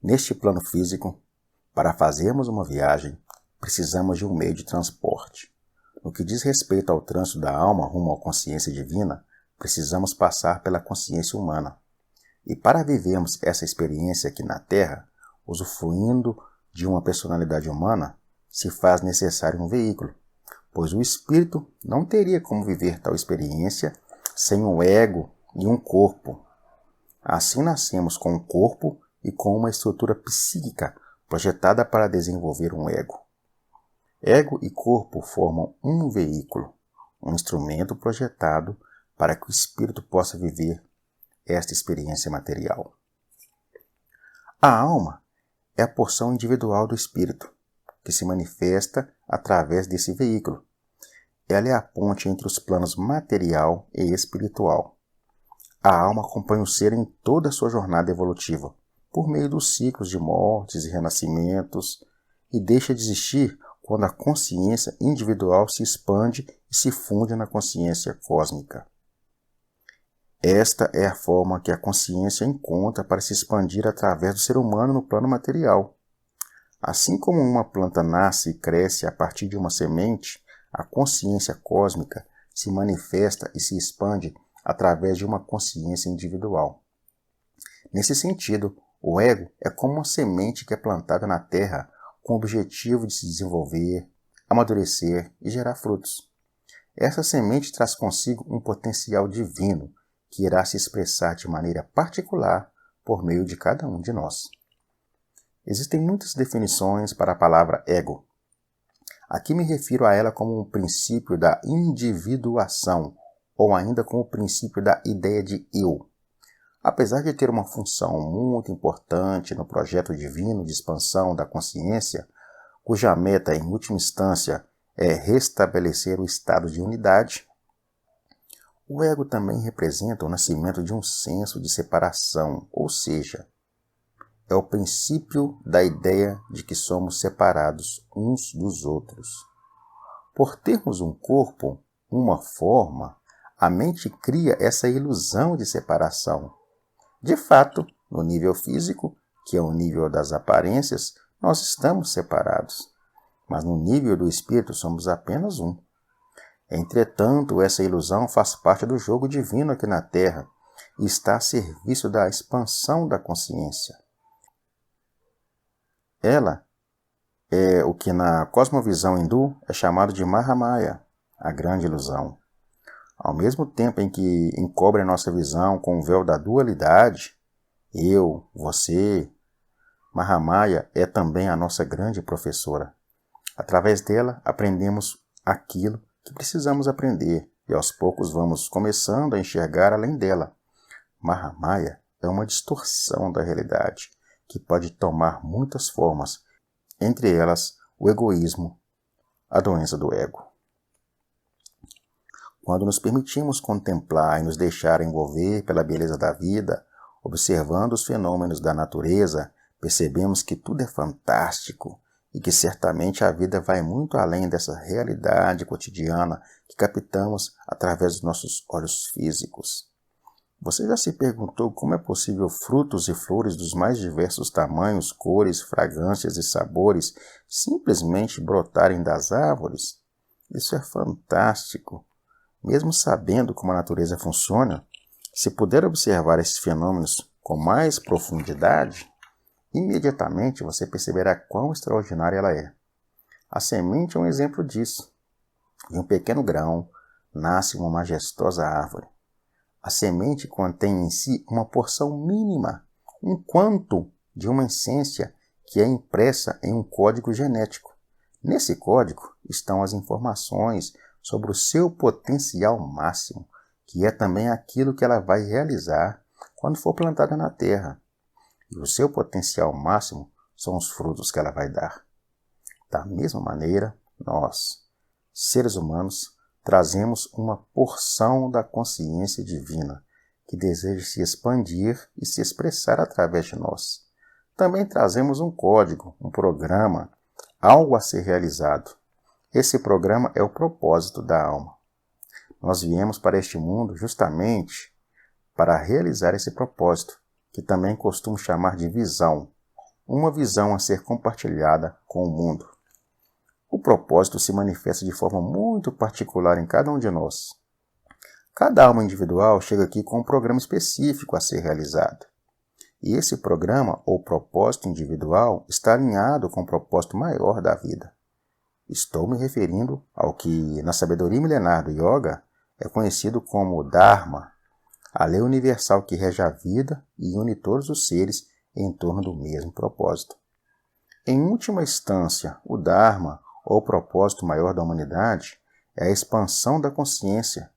Neste plano físico, para fazermos uma viagem, precisamos de um meio de transporte. No que diz respeito ao trânsito da alma rumo à consciência divina, precisamos passar pela consciência humana. E para vivermos essa experiência aqui na Terra, usufruindo de uma personalidade humana, se faz necessário um veículo, pois o espírito não teria como viver tal experiência sem um ego e um corpo. Assim nascemos com um corpo e com uma estrutura psíquica projetada para desenvolver um ego. Ego e corpo formam um veículo, um instrumento projetado para que o espírito possa viver esta experiência material. A alma é a porção individual do espírito, que se manifesta através desse veículo. Ela é a ponte entre os planos material e espiritual. A alma acompanha o ser em toda a sua jornada evolutiva, por meio dos ciclos de mortes e renascimentos, e deixa de existir quando a consciência individual se expande e se funde na consciência cósmica. Esta é a forma que a consciência encontra para se expandir através do ser humano no plano material. Assim como uma planta nasce e cresce a partir de uma semente, a consciência cósmica se manifesta e se expande através de uma consciência individual. Nesse sentido, o ego é como uma semente que é plantada na terra com o objetivo de se desenvolver, amadurecer e gerar frutos. Essa semente traz consigo um potencial divino que irá se expressar de maneira particular por meio de cada um de nós. Existem muitas definições para a palavra ego. Aqui me refiro a ela como um princípio da individuação, ou ainda como o princípio da ideia de eu. Apesar de ter uma função muito importante no projeto divino de expansão da consciência, cuja meta, em última instância, é restabelecer o estado de unidade, o ego também representa o nascimento de um senso de separação, ou seja, é o princípio da ideia de que somos separados uns dos outros. Por termos um corpo, uma forma, a mente cria essa ilusão de separação. De fato, no nível físico, que é o nível das aparências, nós estamos separados. Mas no nível do espírito somos apenas um. Entretanto, essa ilusão faz parte do jogo divino aqui na Terra e está a serviço da expansão da consciência. Ela é o que na cosmovisão hindu é chamado de Mahamaya, a grande ilusão. Ao mesmo tempo em que encobre a nossa visão com o véu da dualidade, eu, você, Mahamaya é também a nossa grande professora. Através dela, aprendemos aquilo que precisamos aprender e aos poucos vamos começando a enxergar além dela. Mahamaya é uma distorção da realidade que pode tomar muitas formas, entre elas o egoísmo, a doença do ego. Quando nos permitimos contemplar e nos deixar envolver pela beleza da vida, observando os fenômenos da natureza, percebemos que tudo é fantástico e que certamente a vida vai muito além dessa realidade cotidiana que captamos através dos nossos olhos físicos. Você já se perguntou como é possível frutos e flores dos mais diversos tamanhos, cores, fragrâncias e sabores simplesmente brotarem das árvores? Isso é fantástico! Mesmo sabendo como a natureza funciona, se puder observar esses fenômenos com mais profundidade, imediatamente você perceberá quão extraordinária ela é. A semente é um exemplo disso. De um pequeno grão nasce uma majestosa árvore. A semente contém em si uma porção mínima, um quanto de uma essência que é impressa em um código genético. Nesse código estão as informações sobre o seu potencial máximo, que é também aquilo que ela vai realizar quando for plantada na terra. E o seu potencial máximo são os frutos que ela vai dar. Da mesma maneira, nós, seres humanos, trazemos uma porção da consciência divina que deseja se expandir e se expressar através de nós. Também trazemos um código, um programa, algo a ser realizado. Esse programa é o propósito da alma. Nós viemos para este mundo justamente para realizar esse propósito, que também costumo chamar de visão. uma visão a ser compartilhada com o mundo. O propósito se manifesta de forma muito particular em cada um de nós. Cada alma individual chega aqui com um programa específico a ser realizado. E esse programa ou propósito individual está alinhado com o propósito maior da vida. Estou me referindo ao que, na sabedoria milenar do Yoga, é conhecido como Dharma, a lei universal que rege a vida e une todos os seres em torno do mesmo propósito. Em última instância, o Dharma, ou propósito maior da humanidade, é a expansão da consciência,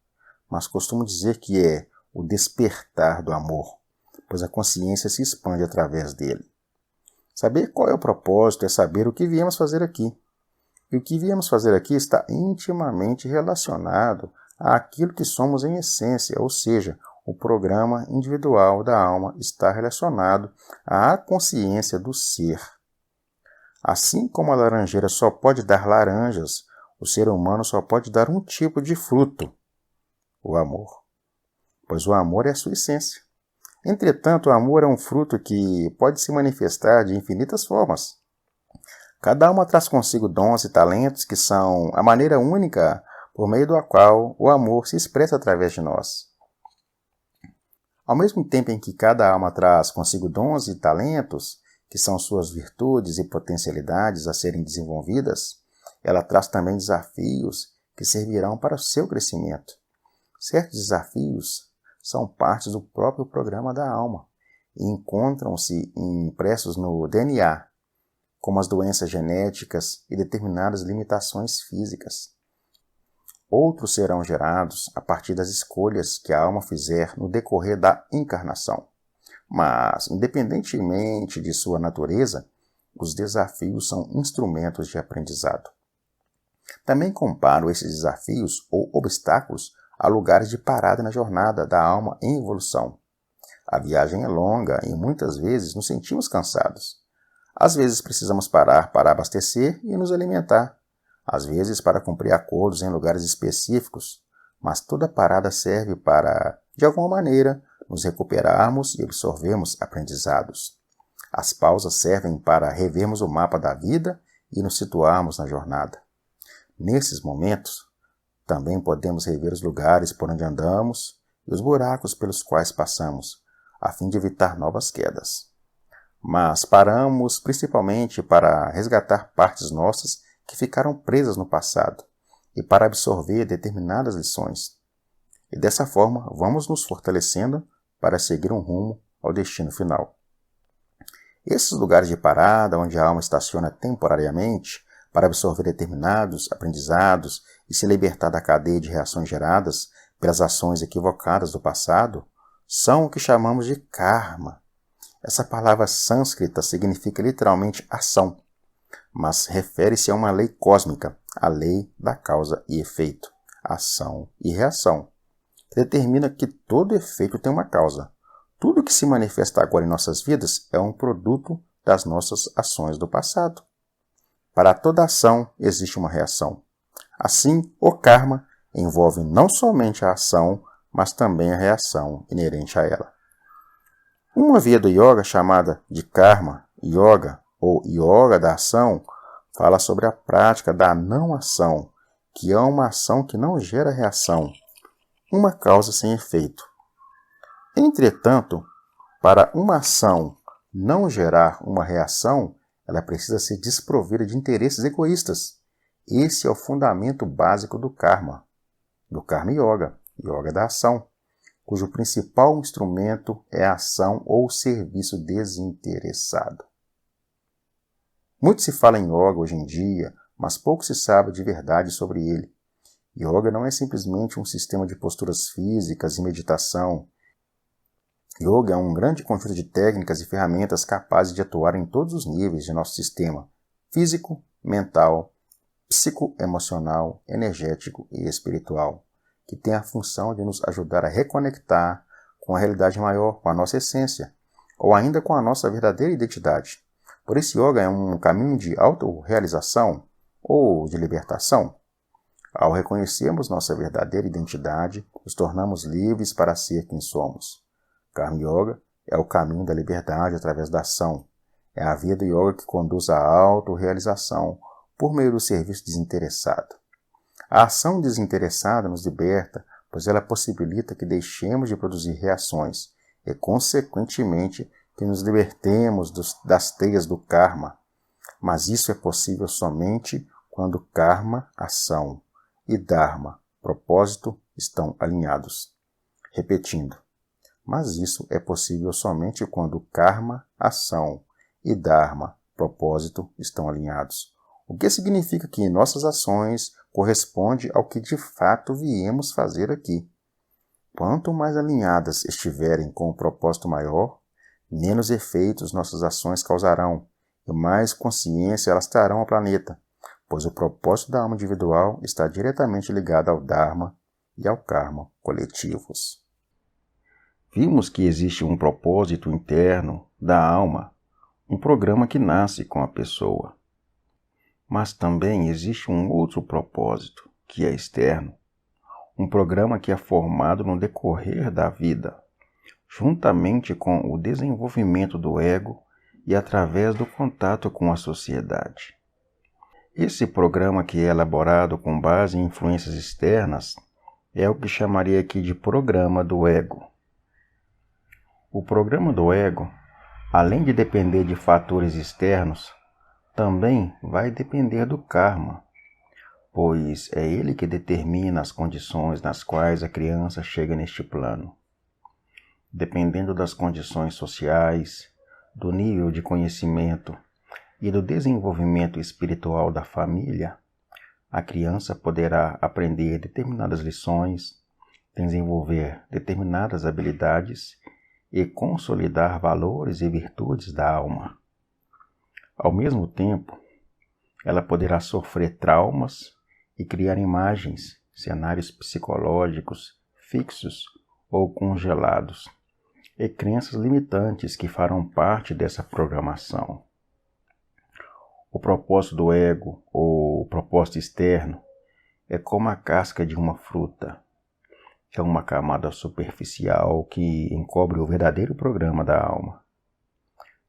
mas costumo dizer que é o despertar do amor, pois a consciência se expande através dele. Saber qual é o propósito é saber o que viemos fazer aqui. E o que viemos fazer aqui está intimamente relacionado àquilo que somos em essência, ou seja, o programa individual da alma está relacionado à consciência do ser. Assim como a laranjeira só pode dar laranjas, o ser humano só pode dar um tipo de fruto, o amor, pois o amor é a sua essência. Entretanto, o amor é um fruto que pode se manifestar de infinitas formas. Cada alma traz consigo dons e talentos que são a maneira única por meio da qual o amor se expressa através de nós. Ao mesmo tempo em que cada alma traz consigo dons e talentos, que são suas virtudes e potencialidades a serem desenvolvidas, ela traz também desafios que servirão para o seu crescimento. Certos desafios são partes do próprio programa da alma e encontram-se impressos no DNA, como as doenças genéticas e determinadas limitações físicas. Outros serão gerados a partir das escolhas que a alma fizer no decorrer da encarnação. Mas, independentemente de sua natureza, os desafios são instrumentos de aprendizado. Também comparo esses desafios ou obstáculos a lugares de parada na jornada da alma em evolução. A viagem é longa e muitas vezes nos sentimos cansados. Às vezes precisamos parar para abastecer e nos alimentar, às vezes para cumprir acordos em lugares específicos, mas toda parada serve para, de alguma maneira, nos recuperarmos e absorvermos aprendizados. As pausas servem para revermos o mapa da vida e nos situarmos na jornada. Nesses momentos, também podemos rever os lugares por onde andamos e os buracos pelos quais passamos, a fim de evitar novas quedas. Mas paramos principalmente para resgatar partes nossas que ficaram presas no passado e para absorver determinadas lições. E dessa forma, vamos nos fortalecendo para seguir um rumo ao destino final. Esses lugares de parada, onde a alma estaciona temporariamente para absorver determinados aprendizados e se libertar da cadeia de reações geradas pelas ações equivocadas do passado, são o que chamamos de karma. Essa palavra sânscrita significa literalmente ação, mas refere-se a uma lei cósmica, a lei da causa e efeito, ação e reação, que determina que todo efeito tem uma causa. Tudo que se manifesta agora em nossas vidas é um produto das nossas ações do passado. Para toda ação existe uma reação. Assim, o karma envolve não somente a ação, mas também a reação inerente a ela. Uma via do yoga chamada de karma yoga ou yoga da ação fala sobre a prática da não ação, que é uma ação que não gera reação, uma causa sem efeito. Entretanto, para uma ação não gerar uma reação, ela precisa ser desprovida de interesses egoístas. Esse é o fundamento básico do karma yoga, yoga da ação, cujo principal instrumento é a ação ou serviço desinteressado. Muito se fala em yoga hoje em dia, mas pouco se sabe de verdade sobre ele. Yoga não é simplesmente um sistema de posturas físicas e meditação. Yoga é um grande conjunto de técnicas e ferramentas capazes de atuar em todos os níveis de nosso sistema físico, mental, psicoemocional, energético e espiritual, que tem a função de nos ajudar a reconectar com a realidade maior, com a nossa essência, ou ainda com a nossa verdadeira identidade. Por isso, yoga é um caminho de autorrealização ou de libertação. Ao reconhecermos nossa verdadeira identidade, nos tornamos livres para ser quem somos. Karma Yoga é o caminho da liberdade através da ação. É a via do yoga que conduz à autorrealização por meio do serviço desinteressado. A ação desinteressada nos liberta, pois ela possibilita que deixemos de produzir reações e, consequentemente, que nos libertemos das teias do karma. Mas isso é possível somente quando karma, ação, e dharma, propósito, estão alinhados. Repetindo, mas isso é possível somente quando karma, ação e dharma, propósito, estão alinhados. O que significa que nossas ações correspondem ao que de fato viemos fazer aqui. Quanto mais alinhadas estiverem com o propósito maior, menos efeitos nossas ações causarão e mais consciência elas trarão ao planeta, pois o propósito da alma individual está diretamente ligado ao Dharma e ao Karma coletivos. Vimos que existe um propósito interno da alma, um programa que nasce com a pessoa. Mas também existe um outro propósito, que é externo, um programa que é formado no decorrer da vida, juntamente com o desenvolvimento do ego e através do contato com a sociedade. Esse programa, que é elaborado com base em influências externas, é o que chamaria aqui de programa do ego. O programa do ego, além de depender de fatores externos, também vai depender do karma, pois é ele que determina as condições nas quais a criança chega neste plano. Dependendo das condições sociais, do nível de conhecimento e do desenvolvimento espiritual da família, a criança poderá aprender determinadas lições, desenvolver determinadas habilidades e consolidar valores e virtudes da alma. Ao mesmo tempo, ela poderá sofrer traumas e criar imagens, cenários psicológicos fixos ou congelados, e crenças limitantes que farão parte dessa programação. O propósito do ego, ou o propósito externo, é como a casca de uma fruta, que é uma camada superficial que encobre o verdadeiro programa da alma.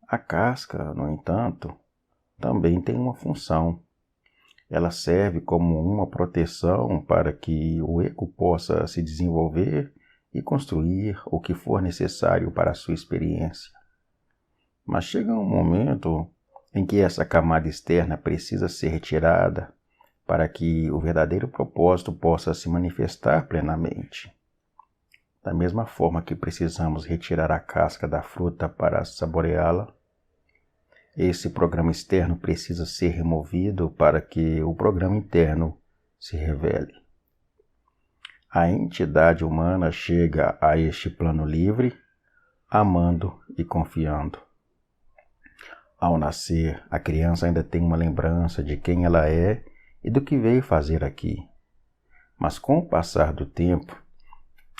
A casca, no entanto, também tem uma função. Ela serve como uma proteção para que o ego possa se desenvolver e construir o que for necessário para a sua experiência. Mas chega um momento em que essa camada externa precisa ser retirada para que o verdadeiro propósito possa se manifestar plenamente. Da mesma forma que precisamos retirar a casca da fruta para saboreá-la, esse programa externo precisa ser removido para que o programa interno se revele. A entidade humana chega a este plano livre, amando e confiando. Ao nascer, a criança ainda tem uma lembrança de quem ela é e do que veio fazer aqui. Mas com o passar do tempo,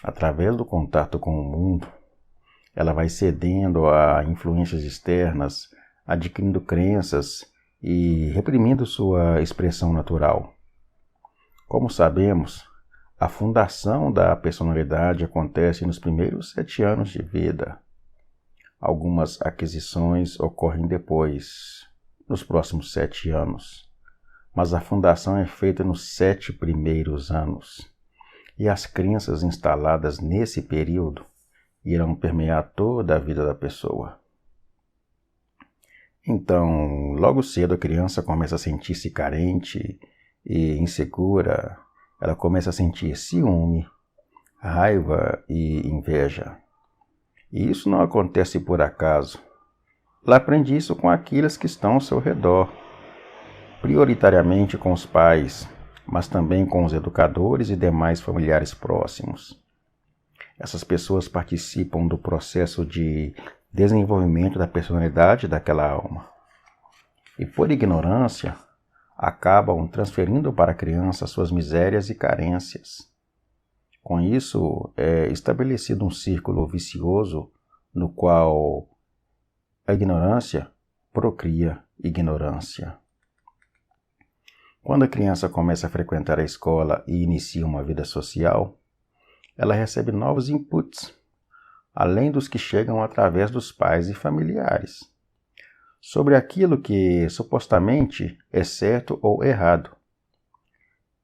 através do contato com o mundo, ela vai cedendo a influências externas, adquirindo crenças e reprimindo sua expressão natural. Como sabemos, a fundação da personalidade acontece nos primeiros 7 anos de vida. Algumas aquisições ocorrem depois, nos próximos 7 anos. Mas a fundação é feita nos 7 primeiros anos. E as crenças instaladas nesse período irão permear toda a vida da pessoa. Então, logo cedo a criança começa a sentir-se carente e insegura. Ela começa a sentir ciúme, raiva e inveja. E isso não acontece por acaso. Ela aprende isso com aqueles que estão ao seu redor, prioritariamente com os pais, mas também com os educadores e demais familiares próximos. Essas pessoas participam do processo de desenvolvimento da personalidade daquela alma. E por ignorância, acabam transferindo para a criança suas misérias e carências. Com isso, é estabelecido um círculo vicioso no qual a ignorância procria ignorância. Quando a criança começa a frequentar a escola e inicia uma vida social, ela recebe novos inputs, além dos que chegam através dos pais e familiares. sobre aquilo que supostamente é certo ou errado.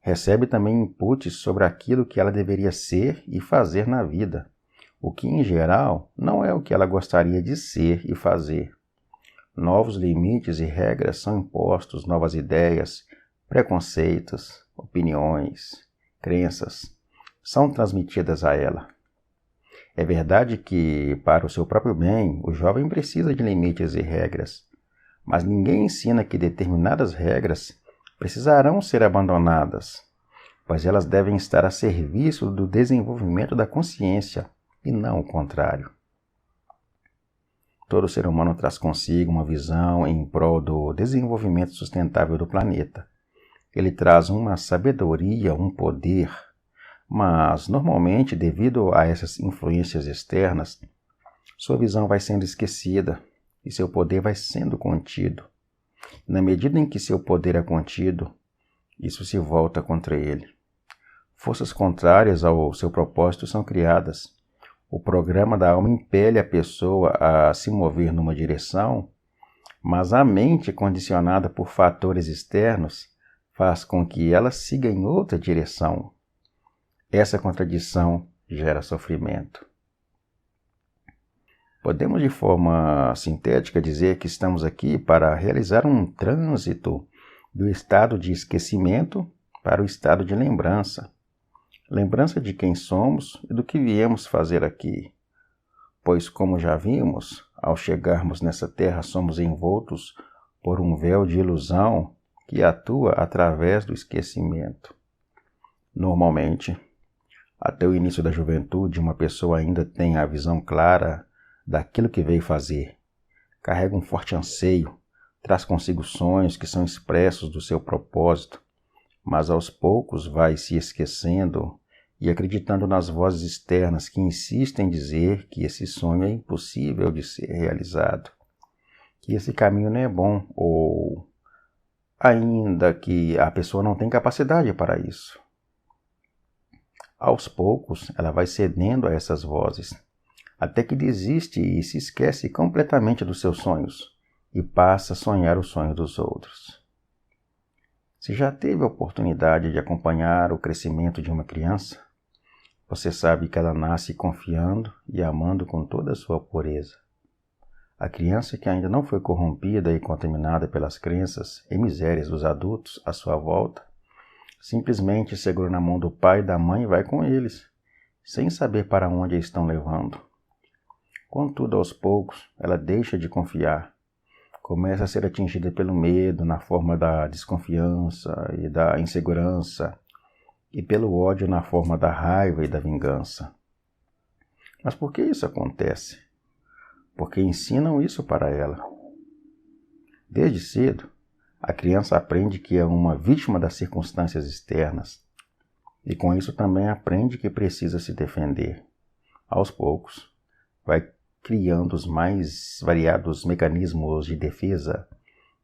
Recebe também inputs sobre aquilo que ela deveria ser e fazer na vida, o que em geral não é o que ela gostaria de ser e fazer. Novos limites e regras são impostos, novas ideias, preconceitos, opiniões, crenças são transmitidas a ela. É verdade que, para o seu próprio bem, o jovem precisa de limites e regras, mas ninguém ensina que determinadas regras precisarão ser abandonadas, pois elas devem estar a serviço do desenvolvimento da consciência e não o contrário. Todo ser humano traz consigo uma visão em prol do desenvolvimento sustentável do planeta. Ele traz uma sabedoria, um poder, mas normalmente, devido a essas influências externas, sua visão vai sendo esquecida e seu poder vai sendo contido. Na medida em que seu poder é contido, isso se volta contra ele. Forças contrárias ao seu propósito são criadas. O programa da alma impele a pessoa a se mover numa direção, mas a mente, condicionada por fatores externos, faz com que ela siga em outra direção. Essa contradição gera sofrimento. Podemos, de forma sintética, dizer que estamos aqui para realizar um trânsito do estado de esquecimento para o estado de lembrança. Lembrança de quem somos e do que viemos fazer aqui. Pois, como já vimos, ao chegarmos nessa terra somos envoltos por um véu de ilusão que atua através do esquecimento. Normalmente, até o início da juventude, uma pessoa ainda tem a visão clara daquilo que veio fazer. Carrega um forte anseio, traz consigo sonhos que são expressos do seu propósito, mas aos poucos vai se esquecendo e acreditando nas vozes externas que insistem em dizer que esse sonho é impossível de ser realizado, que esse caminho não é bom ou ainda que a pessoa não tem capacidade para isso. Aos poucos, ela vai cedendo a essas vozes, até que desiste e se esquece completamente dos seus sonhos e passa a sonhar o sonho dos outros. Se já teve a oportunidade de acompanhar o crescimento de uma criança, você sabe que ela nasce confiando e amando com toda a sua pureza. A criança que ainda não foi corrompida e contaminada pelas crenças e misérias dos adultos à sua volta, simplesmente segura na mão do pai e da mãe e vai com eles, sem saber para onde a estão levando. Contudo, aos poucos, ela deixa de confiar, começa a ser atingida pelo medo na forma da desconfiança e da insegurança, e pelo ódio na forma da raiva e da vingança. Mas por que isso acontece? Porque ensinam isso para ela. Desde cedo, a criança aprende que é uma vítima das circunstâncias externas e com isso também aprende que precisa se defender. Aos poucos, vai criando os mais variados mecanismos de defesa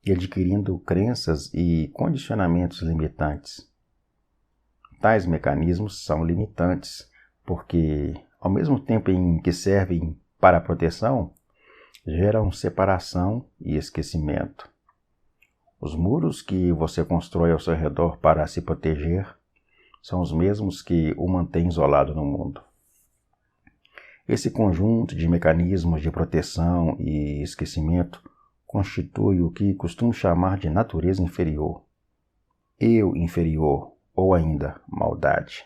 e adquirindo crenças e condicionamentos limitantes. Tais mecanismos são limitantes porque, ao mesmo tempo em que servem para a proteção, geram separação e esquecimento. Os muros que você constrói ao seu redor para se proteger são os mesmos que o mantêm isolado no mundo. Esse conjunto de mecanismos de proteção e esquecimento constitui o que costumo chamar de natureza inferior, eu inferior ou ainda maldade.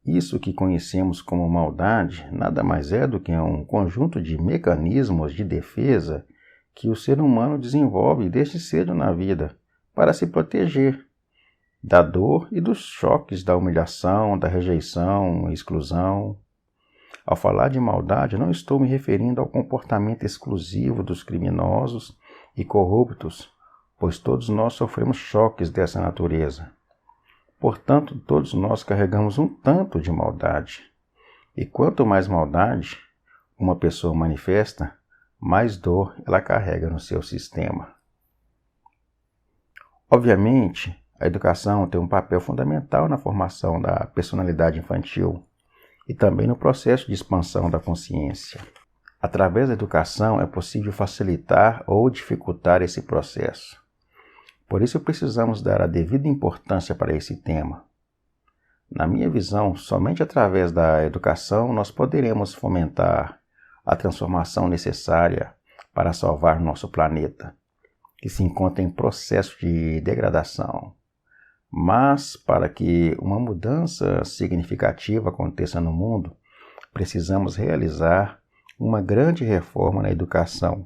Isso que conhecemos como maldade nada mais é do que um conjunto de mecanismos de defesa que o ser humano desenvolve desde cedo na vida para se proteger da dor e dos choques da humilhação, da rejeição, exclusão. Ao falar de maldade, não estou me referindo ao comportamento exclusivo dos criminosos e corruptos, pois todos nós sofremos choques dessa natureza. Portanto, todos nós carregamos um tanto de maldade. E quanto mais maldade uma pessoa manifesta, mais dor ela carrega no seu sistema. Obviamente, a educação tem um papel fundamental na formação da personalidade infantil e também no processo de expansão da consciência. Através da educação é possível facilitar ou dificultar esse processo. Por isso precisamos dar a devida importância para esse tema. Na minha visão, somente através da educação nós poderemos fomentar a transformação necessária para salvar nosso planeta, que se encontra em processo de degradação. Mas, para que uma mudança significativa aconteça no mundo, precisamos realizar uma grande reforma na educação,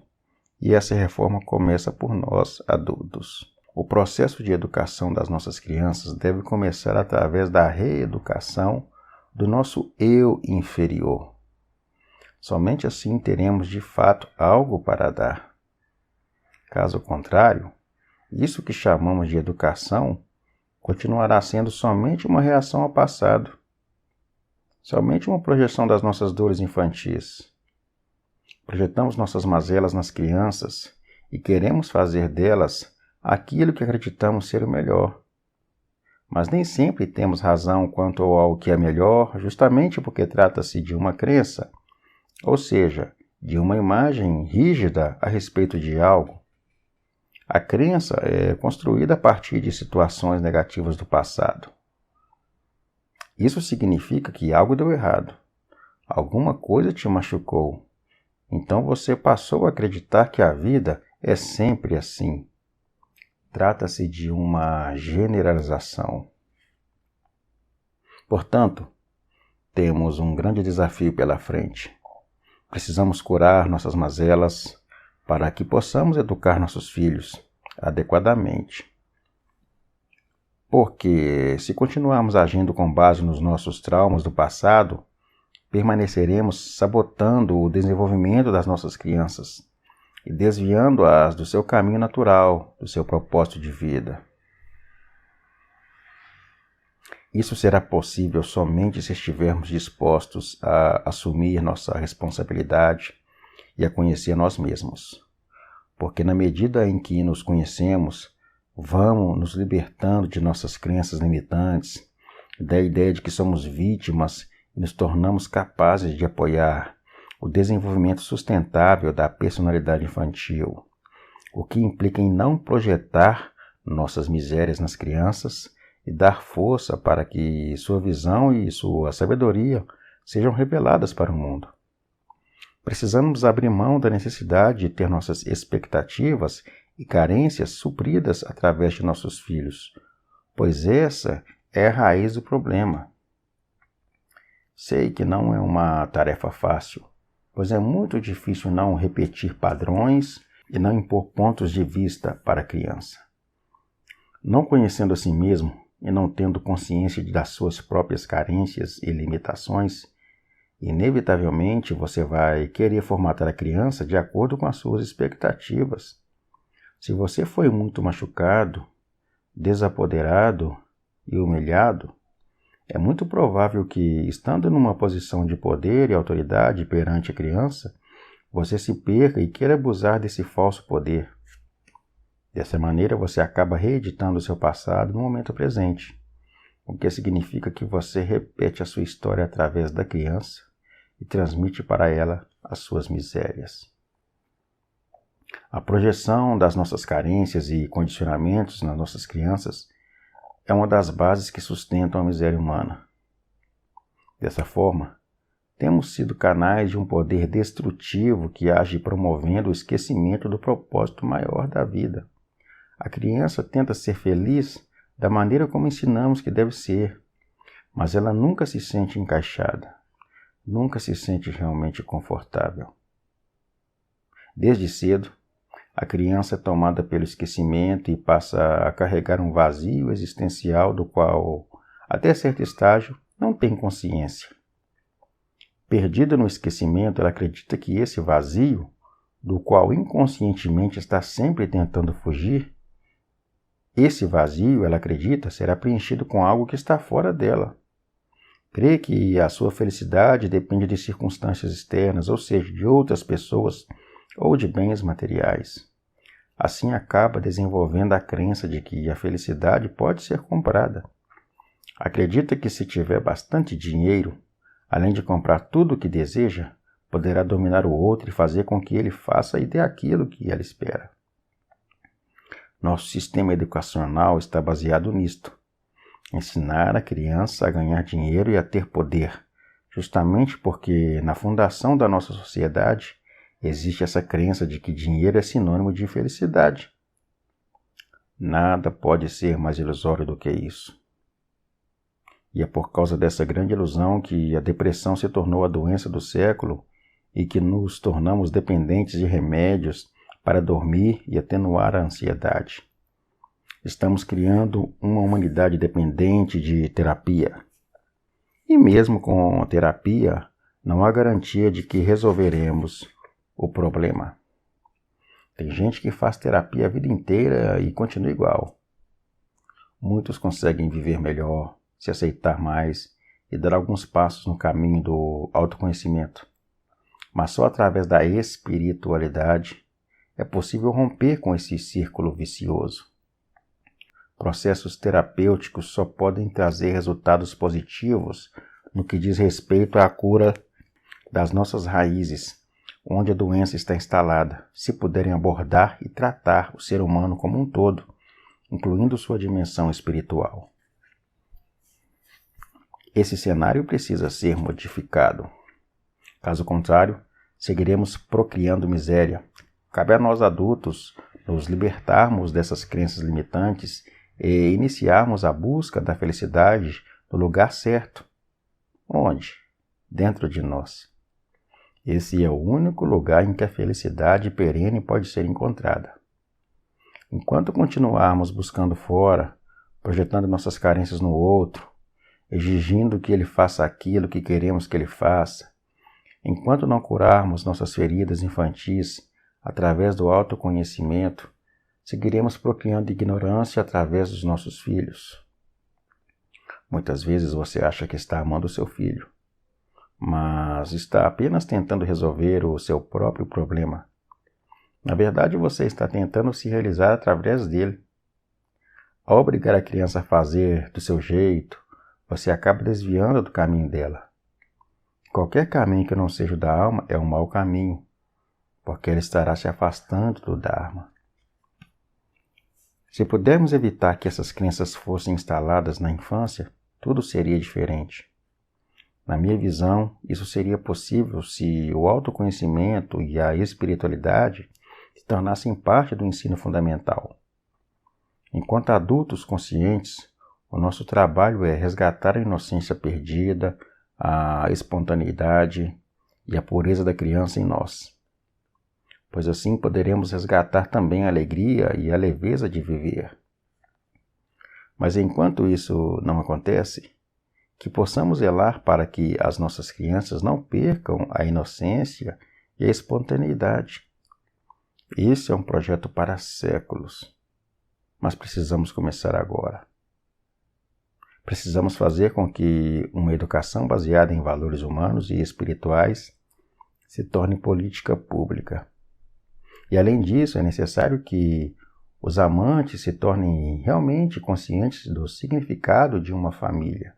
e essa reforma começa por nós, adultos. O processo de educação das nossas crianças deve começar através da reeducação do nosso eu inferior. Somente assim teremos de fato algo para dar. Caso contrário, isso que chamamos de educação continuará sendo somente uma reação ao passado, somente uma projeção das nossas dores infantis. Projetamos nossas mazelas nas crianças e queremos fazer delas aquilo que acreditamos ser o melhor. Mas nem sempre temos razão quanto ao que é melhor, justamente porque trata-se de uma crença, ou seja, de uma imagem rígida a respeito de algo. A crença é construída a partir de situações negativas do passado. Isso significa que algo deu errado, alguma coisa te machucou. Então você passou a acreditar que a vida é sempre assim. Trata-se de uma generalização. Portanto, temos um grande desafio pela frente. Precisamos curar nossas mazelas para que possamos educar nossos filhos adequadamente. Porque, se continuarmos agindo com base nos nossos traumas do passado, permaneceremos sabotando o desenvolvimento das nossas crianças e desviando-as do seu caminho natural, do seu propósito de vida. Isso será possível somente se estivermos dispostos a assumir nossa responsabilidade e a conhecer nós mesmos. Porque na medida em que nos conhecemos, vamos nos libertando de nossas crenças limitantes, da ideia de que somos vítimas e nos tornamos capazes de apoiar o desenvolvimento sustentável da personalidade infantil, o que implica em não projetar nossas misérias nas crianças e dar força para que sua visão e sua sabedoria sejam reveladas para o mundo. Precisamos abrir mão da necessidade de ter nossas expectativas e carências supridas através de nossos filhos, pois essa é a raiz do problema. Sei que não é uma tarefa fácil, pois é muito difícil não repetir padrões e não impor pontos de vista para a criança. Não conhecendo a si mesmo e não tendo consciência das suas próprias carências e limitações, inevitavelmente você vai querer formatar a criança de acordo com as suas expectativas. Se você foi muito machucado, desapoderado e humilhado, é muito provável que, estando numa posição de poder e autoridade perante a criança, você se perca e queira abusar desse falso poder. Dessa maneira, você acaba reeditando o seu passado no momento presente, o que significa que você repete a sua história através da criança e transmite para ela as suas misérias. A projeção das nossas carências e condicionamentos nas nossas crianças é uma das bases que sustentam a miséria humana. Dessa forma, temos sido canais de um poder destrutivo que age promovendo o esquecimento do propósito maior da vida. A criança tenta ser feliz da maneira como ensinamos que deve ser, mas ela nunca se sente encaixada, nunca se sente realmente confortável. Desde cedo, a criança é tomada pelo esquecimento e passa a carregar um vazio existencial do qual, até certo estágio, não tem consciência. Perdida no esquecimento, ela acredita que esse vazio, do qual inconscientemente está sempre tentando fugir, esse vazio, ela acredita, será preenchido com algo que está fora dela. Crê que a sua felicidade depende de circunstâncias externas, ou seja, de outras pessoas ou de bens materiais. Assim acaba desenvolvendo a crença de que a felicidade pode ser comprada. Acredita que se tiver bastante dinheiro, além de comprar tudo o que deseja, poderá dominar o outro e fazer com que ele faça e dê aquilo que ela espera. Nosso sistema educacional está baseado nisto: ensinar a criança a ganhar dinheiro e a ter poder, justamente porque na fundação da nossa sociedade existe essa crença de que dinheiro é sinônimo de infelicidade. Nada pode ser mais ilusório do que isso. E é por causa dessa grande ilusão que a depressão se tornou a doença do século e que nos tornamos dependentes de remédios para dormir e atenuar a ansiedade. Estamos criando uma humanidade dependente de terapia. E mesmo com terapia, não há garantia de que resolveremos o problema. Tem gente que faz terapia a vida inteira e continua igual. Muitos conseguem viver melhor, se aceitar mais e dar alguns passos no caminho do autoconhecimento. Mas só através da espiritualidade é possível romper com esse círculo vicioso. Processos terapêuticos só podem trazer resultados positivos no que diz respeito à cura das nossas raízes, onde a doença está instalada, se puderem abordar e tratar o ser humano como um todo, incluindo sua dimensão espiritual. Esse cenário precisa ser modificado. Caso contrário, seguiremos procriando miséria. Cabe a nós adultos nos libertarmos dessas crenças limitantes e iniciarmos a busca da felicidade no lugar certo. Onde? Dentro de nós. Esse é o único lugar em que a felicidade perene pode ser encontrada. Enquanto continuarmos buscando fora, projetando nossas carências no outro, exigindo que ele faça aquilo que queremos que ele faça, enquanto não curarmos nossas feridas infantis através do autoconhecimento, seguiremos procriando ignorância através dos nossos filhos. Muitas vezes você acha que está amando o seu filho, mas está apenas tentando resolver o seu próprio problema. Na verdade, você está tentando se realizar através dele. Ao obrigar a criança a fazer do seu jeito, você acaba desviando do caminho dela. Qualquer caminho que não seja o da alma é um mau caminho, porque ela estará se afastando do Dharma. Se pudermos evitar que essas crenças fossem instaladas na infância, tudo seria diferente. Na minha visão, isso seria possível se o autoconhecimento e a espiritualidade se tornassem parte do ensino fundamental. Enquanto adultos conscientes, o nosso trabalho é resgatar a inocência perdida, a espontaneidade e a pureza da criança em nós, pois assim poderemos resgatar também a alegria e a leveza de viver. Mas enquanto isso não acontece, que possamos zelar para que as nossas crianças não percam a inocência e a espontaneidade. Esse é um projeto para séculos, mas precisamos começar agora. Precisamos fazer com que uma educação baseada em valores humanos e espirituais se torne política pública. E além disso, é necessário que os amantes se tornem realmente conscientes do significado de uma família,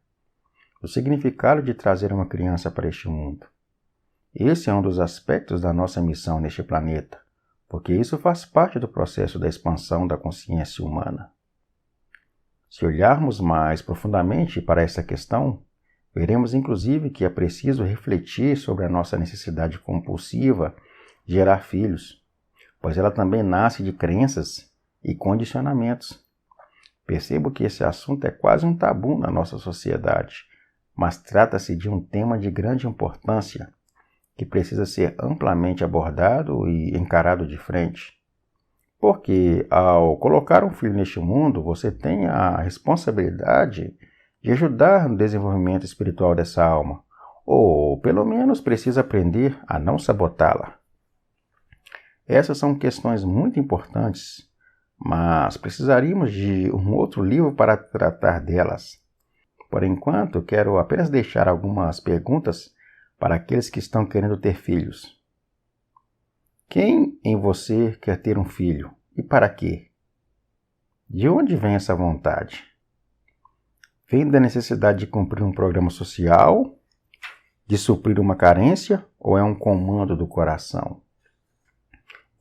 do significado de trazer uma criança para este mundo. Esse é um dos aspectos da nossa missão neste planeta, porque isso faz parte do processo da expansão da consciência humana. Se olharmos mais profundamente para essa questão, veremos inclusive que é preciso refletir sobre a nossa necessidade compulsiva de gerar filhos, pois ela também nasce de crenças e condicionamentos. Percebo que esse assunto é quase um tabu na nossa sociedade, mas trata-se de um tema de grande importância que precisa ser amplamente abordado e encarado de frente. Porque ao colocar um filho neste mundo, você tem a responsabilidade de ajudar no desenvolvimento espiritual dessa alma, ou pelo menos precisa aprender a não sabotá-la. Essas são questões muito importantes, mas precisaríamos de um outro livro para tratar delas. Por enquanto, quero apenas deixar algumas perguntas para aqueles que estão querendo ter filhos. Quem em você quer ter um filho? E para quê? De onde vem essa vontade? Vem da necessidade de cumprir um programa social? de suprir uma carência ou é um comando do coração?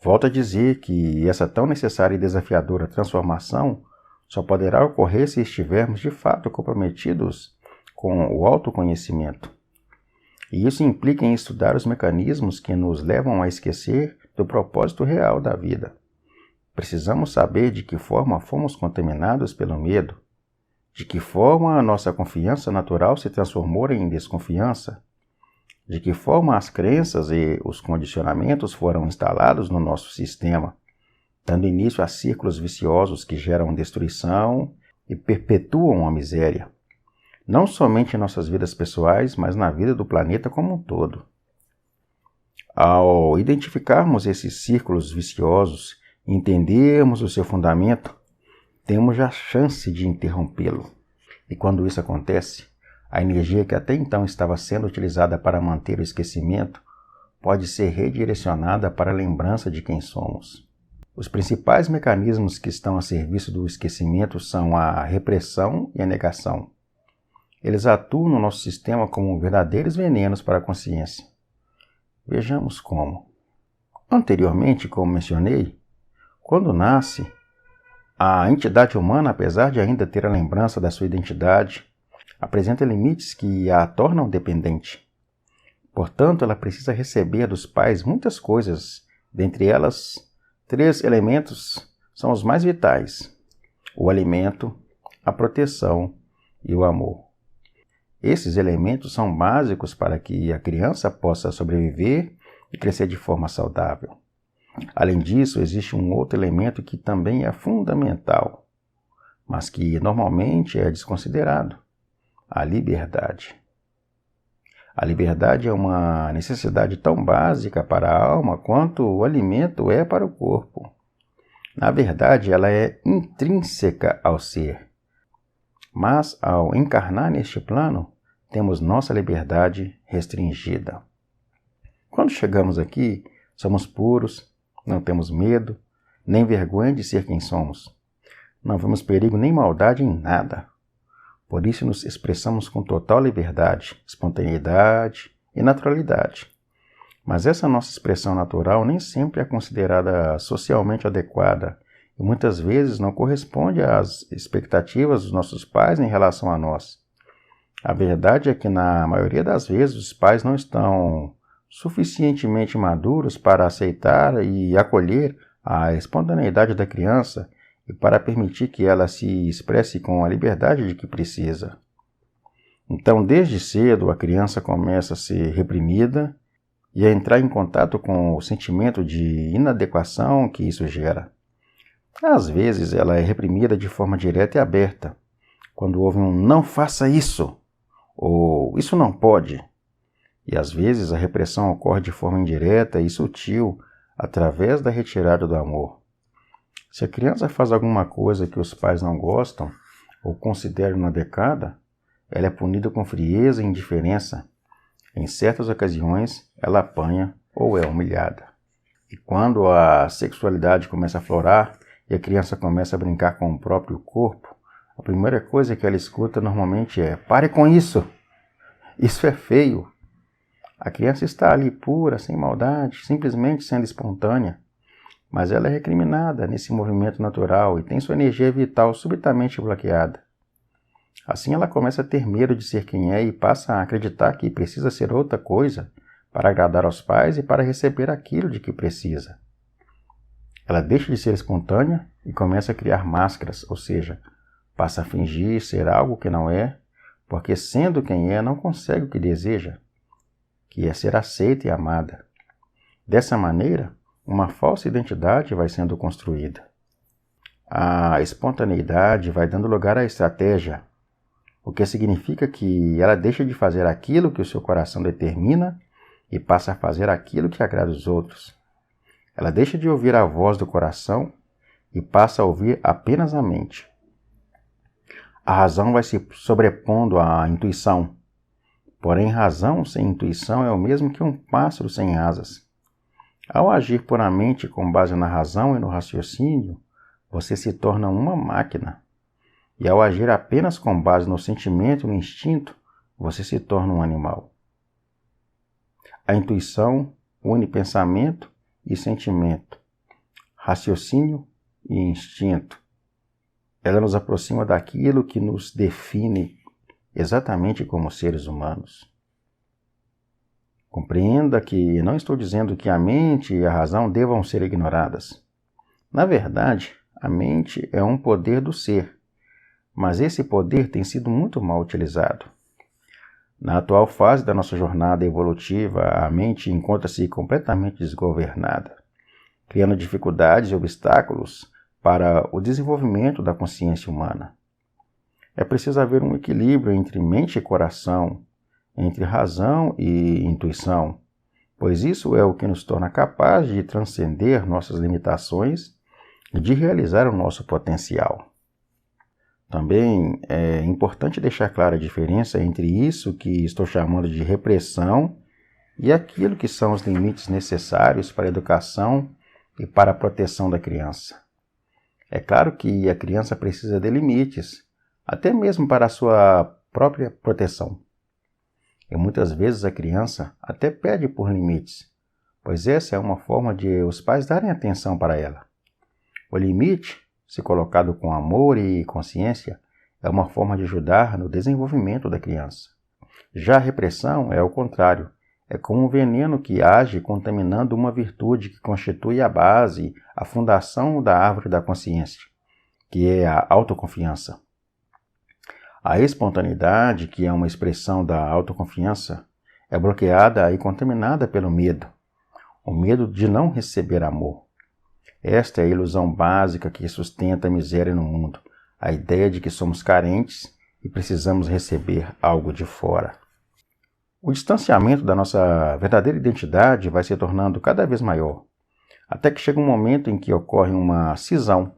Volto a dizer que essa tão necessária e desafiadora transformação só poderá ocorrer se estivermos de fato comprometidos com o autoconhecimento. E isso implica em estudar os mecanismos que nos levam a esquecer do propósito real da vida. Precisamos saber de que forma fomos contaminados pelo medo, de que forma a nossa confiança natural se transformou em desconfiança, de que forma as crenças e os condicionamentos foram instalados no nosso sistema, dando início a círculos viciosos que geram destruição e perpetuam a miséria, não somente em nossas vidas pessoais, mas na vida do planeta como um todo. Ao identificarmos esses círculos viciosos e entendermos o seu fundamento, temos a chance de interrompê-lo. E quando isso acontece, a energia que até então estava sendo utilizada para manter o esquecimento pode ser redirecionada para a lembrança de quem somos. Os principais mecanismos que estão a serviço do esquecimento são a repressão e a negação. Eles atuam no nosso sistema como verdadeiros venenos para a consciência. Vejamos como. Anteriormente, como mencionei, quando nasce, a entidade humana, apesar de ainda ter a lembrança da sua identidade, apresenta limites que a tornam dependente. Portanto, ela precisa receber dos pais muitas coisas, dentre elas, 3 elementos são os mais vitais: o alimento, a proteção e o amor. Esses elementos são básicos para que a criança possa sobreviver e crescer de forma saudável. Além disso, existe um outro elemento que também é fundamental, mas que normalmente é desconsiderado: a liberdade. A liberdade é uma necessidade tão básica para a alma quanto o alimento é para o corpo. Na verdade, ela é intrínseca ao ser. Mas, ao encarnar neste plano, temos nossa liberdade restringida. Quando chegamos aqui, somos puros, não temos medo, nem vergonha de ser quem somos. Não vemos perigo nem maldade em nada. Por isso nos expressamos com total liberdade, espontaneidade e naturalidade. Mas essa nossa expressão natural nem sempre é considerada socialmente adequada e muitas vezes não corresponde às expectativas dos nossos pais em relação a nós. A verdade é que na maioria das vezes os pais não estão suficientemente maduros para aceitar e acolher a espontaneidade da criança e para permitir que ela se expresse com a liberdade de que precisa. Então, desde cedo, a criança começa a ser reprimida e a entrar em contato com o sentimento de inadequação que isso gera. Às vezes, ela é reprimida de forma direta e aberta, quando houve um "não faça isso" ou "isso não pode". E às vezes a repressão ocorre de forma indireta e sutil, através da retirada do amor. Se a criança faz alguma coisa que os pais não gostam ou consideram inadequada, ela é punida com frieza e indiferença. Em certas ocasiões, ela apanha ou é humilhada. E quando a sexualidade começa a florar e a criança começa a brincar com o próprio corpo, a primeira coisa que ela escuta normalmente é: "Pare com isso! Isso é feio!" A criança está ali pura, sem maldade, simplesmente sendo espontânea. Mas ela é recriminada nesse movimento natural e tem sua energia vital subitamente bloqueada. Assim ela começa a ter medo de ser quem é e passa a acreditar que precisa ser outra coisa para agradar aos pais e para receber aquilo de que precisa. Ela deixa de ser espontânea e começa a criar máscaras, ou seja, passa a fingir ser algo que não é, porque sendo quem é não consegue o que deseja, que é ser aceita e amada. Dessa maneira, uma falsa identidade vai sendo construída. A espontaneidade vai dando lugar à estratégia, o que significa que ela deixa de fazer aquilo que o seu coração determina e passa a fazer aquilo que agrada os outros. Ela deixa de ouvir a voz do coração e passa a ouvir apenas a mente. A razão vai se sobrepondo à intuição. Porém, razão sem intuição é o mesmo que um pássaro sem asas. Ao agir puramente com base na razão e no raciocínio, você se torna uma máquina. E ao agir apenas com base no sentimento e no instinto, você se torna um animal. a intuição une pensamento e sentimento, raciocínio e instinto. Ela nos aproxima daquilo que nos define exatamente como seres humanos. Compreenda que não estou dizendo que a mente e a razão devam ser ignoradas. Na verdade, a mente é um poder do ser, mas esse poder tem sido muito mal utilizado. Na atual fase da nossa jornada evolutiva, a mente encontra-se completamente desgovernada, criando dificuldades e obstáculos para o desenvolvimento da consciência humana. É preciso haver um equilíbrio entre mente e coração, entre razão e intuição, pois isso é o que nos torna capazes de transcender nossas limitações e de realizar o nosso potencial. Também é importante deixar clara a diferença entre isso que estou chamando de repressão e aquilo que são os limites necessários para a educação e para a proteção da criança. É claro que a criança precisa de limites, até mesmo para a sua própria proteção. E muitas vezes a criança até pede por limites, pois essa é uma forma de os pais darem atenção para ela. O limite, se colocado com amor e consciência, é uma forma de ajudar no desenvolvimento da criança. Já a repressão é o contrário, é como um veneno que age contaminando uma virtude que constitui a base, a fundação da árvore da consciência, que é a autoconfiança. A espontaneidade, que é uma expressão da autoconfiança, é bloqueada e contaminada pelo medo, o medo de não receber amor. Esta é a ilusão básica que sustenta a miséria no mundo, a ideia de que somos carentes e precisamos receber algo de fora. O distanciamento da nossa verdadeira identidade vai se tornando cada vez maior, até que chega um momento em que ocorre uma cisão.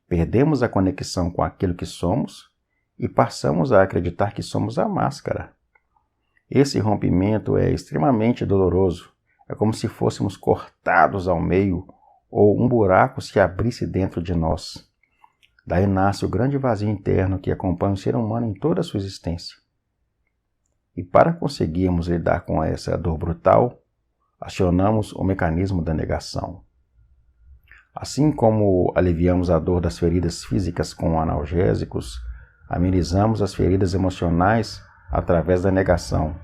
Perdemos a conexão com aquilo que somos e passamos a acreditar que somos a máscara. Esse rompimento é extremamente doloroso, é como se fôssemos cortados ao meio ou um buraco se abrisse dentro de nós. Daí nasce o grande vazio interno que acompanha o ser humano em toda a sua existência. E para conseguirmos lidar com essa dor brutal, acionamos o mecanismo da negação. Assim como aliviamos a dor das feridas físicas com analgésicos, amenizamos as feridas emocionais através da negação.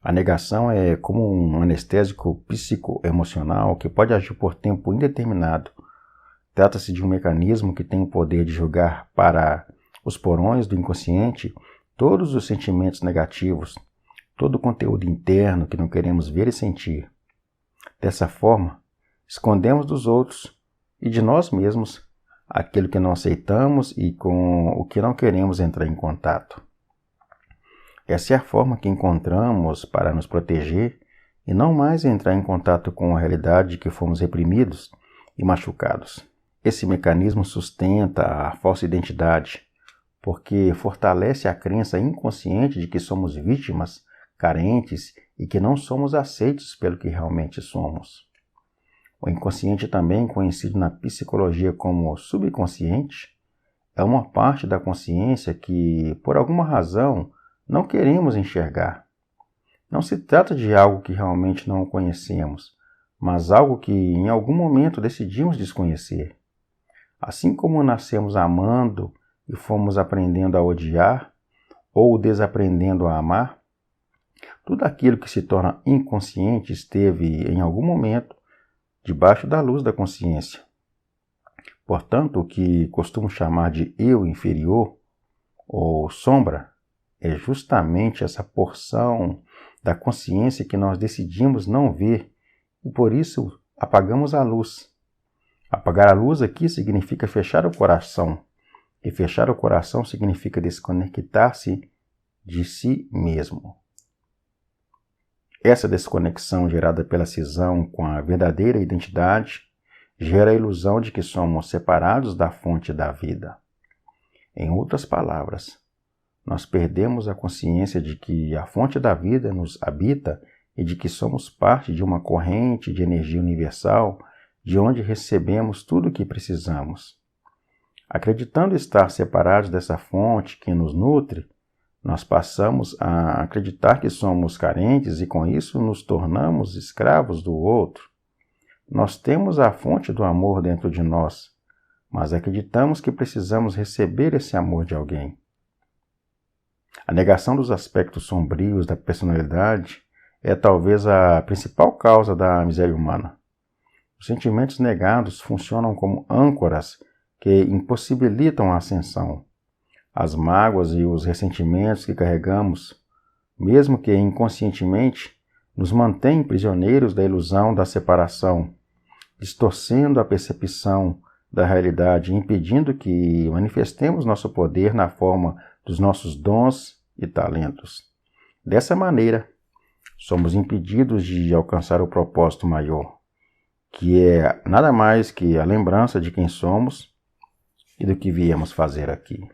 A negação é como um anestésico psicoemocional que pode agir por tempo indeterminado. Trata-se de um mecanismo que tem o poder de jogar para os porões do inconsciente todos os sentimentos negativos, todo o conteúdo interno que não queremos ver e sentir. Dessa forma, escondemos dos outros e de nós mesmos aquilo que não aceitamos e com o que não queremos entrar em contato. Essa é a forma que encontramos para nos proteger e não mais entrar em contato com a realidade de que fomos reprimidos e machucados. Esse mecanismo sustenta a falsa identidade, porque fortalece a crença inconsciente de que somos vítimas, carentes e que não somos aceitos pelo que realmente somos. O inconsciente, também conhecido na psicologia como subconsciente, é uma parte da consciência que, por alguma razão, não queremos enxergar. Não se trata de algo que realmente não conhecemos, mas algo que em algum momento decidimos desconhecer. Assim como nascemos amando e fomos aprendendo a odiar ou desaprendendo a amar, tudo aquilo que se torna inconsciente esteve em algum momento debaixo da luz da consciência. Portanto, o que costumo chamar de eu inferior ou sombra é justamente essa porção da consciência que nós decidimos não ver e por isso apagamos a luz. Apagar a luz aqui significa fechar o coração, e fechar o coração significa desconectar-se de si mesmo. Essa desconexão gerada pela cisão com a verdadeira identidade gera a ilusão de que somos separados da fonte da vida. Em outras palavras, nós perdemos a consciência de que a fonte da vida nos habita e de que somos parte de uma corrente de energia universal de onde recebemos tudo o que precisamos. Acreditando estar separados dessa fonte que nos nutre, Nós passamos a acreditar que somos carentes e com isso nos tornamos escravos do outro. Nós temos a fonte do amor dentro de nós, mas acreditamos que precisamos receber esse amor de alguém. A negação dos aspectos sombrios da personalidade é talvez a principal causa da miséria humana. Os sentimentos negados funcionam como âncoras que impossibilitam a ascensão. As mágoas e os ressentimentos que carregamos, mesmo que inconscientemente, nos mantêm prisioneiros da ilusão da separação, distorcendo a percepção da realidade, impedindo que manifestemos nosso poder na forma dos nossos dons e talentos. Dessa maneira, somos impedidos de alcançar o propósito maior, que é nada mais que a lembrança de quem somos e do que viemos fazer aqui.